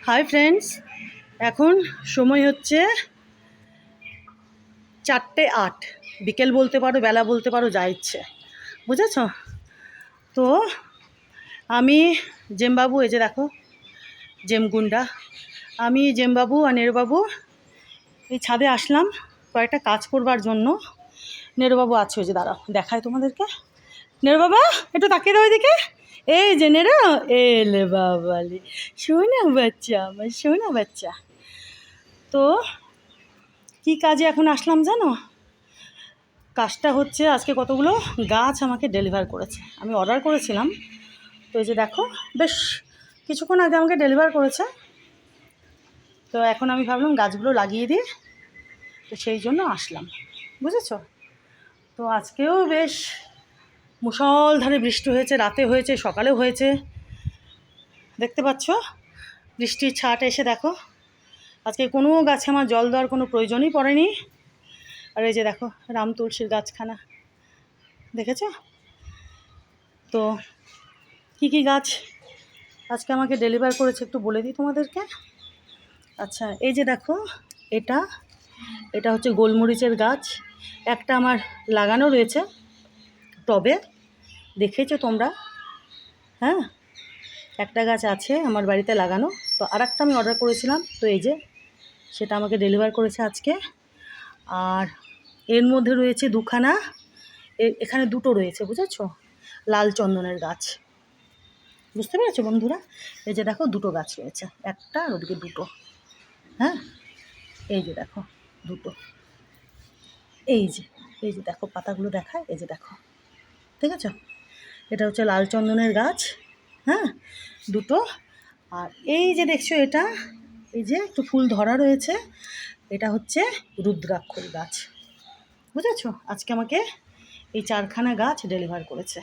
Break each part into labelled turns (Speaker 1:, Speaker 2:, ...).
Speaker 1: Hi friends, এখন সময় হচ্ছে 4:08। বিকেল বলতে পারো, বেলা বলতে পারো, যা ইচ্ছে, বুঝেছ? তো আমি জেমবাবু, এই যে দেখো জেমগুন্ডা, আমি জেমবাবু আর নেরুবাবু এই ছাদে আসলাম কয়েকটা কাজ করবার জন্য। নেরুবাবু আছে, ওই যে দাঁড়াও দেখায় তোমাদেরকে। নেরু বাবা একটু তাকিয়ে দাও এদিকে। এই যে নেরু, এলে বাবালি, শোনা বাচ্চা, আমার শোনা বাচ্চা। তো কি কাজে এখন আসলাম জানো? কাজটা হচ্ছে আজকে কতগুলো গাছ আমাকে ডেলিভার করেছে, আমি অর্ডার করেছিলাম। তো এই যে দেখো, বেশ কিছুক্ষণ আগে আমাকে ডেলিভার করেছে। তো এখন আমি ভাবলাম গাছগুলো লাগিয়ে দিই, তো সেই জন্য আসলাম, বুঝেছো? তো আজকেও বেশ মুষলধারে বৃষ্টি হয়েছে, রাতে হয়েছে, সকালেও হয়েছে, দেখতে পাচ্ছ বৃষ্টির ছাট এসে দেখো। আজকে কোনো গাছে আমার জল দেওয়ার কোনো প্রয়োজনই পড়েনি। আর এই যে দেখো রাম তুলসীর গাছখানা, দেখেছো? তো কি কি গাছ আজকে আমাকে ডেলিভার করেছে একটু বলে দিই তোমাদেরকে। আচ্ছা, এই যে দেখো, এটা এটা হচ্ছে গোলমরিচের গাছ। একটা আমার লাগানো রয়েছে টবে, দেখেছো তোমরা? হ্যাঁ, একটা গাছ আছে আমার বাড়িতে লাগানো। তো আর একটা আমি অর্ডার করেছিলাম, তো এই যে সেটা আমাকে ডেলিভার করেছে আজকে। আর এর মধ্যে রয়েছে দুখানা, এখানে দুটো রয়েছে, বুঝেছো? লাল চন্দনের গাছ, বুঝতে পেরেছো বন্ধুরা? এই যে দেখো দুটো গাছ রয়েছে, একটা আর ওদিকে দুটো। হ্যাঁ, এই যে দেখো দুটো, এই যে এই যে দেখো পাতাগুলো দেখায়, এই যে দেখো, ঠিক আছে? এটা হচ্ছে লাল চন্দনের গাছ, হ্যাঁ, দুটো। আর এই যে দেখছো এটা, এই যে একটু ফুল ধরা রয়েছে, এটা হচ্ছে রুদ্রাক্ষর গাছ, বুঝেছো? আজকে আমাকে এই 4খানা গাছ ডেলিভার করেছে।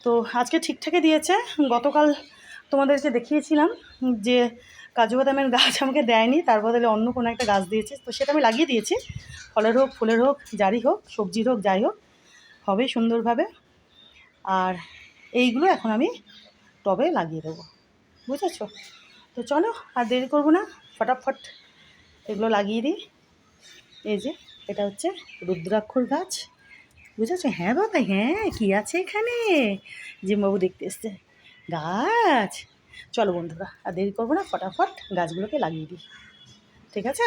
Speaker 1: তো আজকে ঠিকঠাকই দিয়েছে। গতকাল তোমাদেরকে দেখিয়েছিলাম যে কাজু বাদামের গাছ আমাকে দেয়নি, তার বদলে অন্য কোনো একটা গাছ দিয়েছে, তো সেটা আমি লাগিয়ে দিয়েছি। ফলের হোক, ফুলের হোক, যারই হোক, সবজির হোক, যাই হোক, হবে সুন্দরভাবে। আর এইগুলো এখন আমি টবে লাগিয়ে দেবো, বুঝেছো? তো চলো আর দেরি করবো না, ফটাফট এগুলো লাগিয়ে দিই। এই যে এটা হচ্ছে রুদ্রাক্ষর গাছ, বুঝেছো? হ্যাঁ বাবা, হ্যাঁ, কি আছে এখানে? জিমবাবু দেখতে এসছে গাছ। চলো বন্ধুরা আর দেরি করবো না, ফটাফট গাছগুলোকে লাগিয়ে দিই, ঠিক আছে?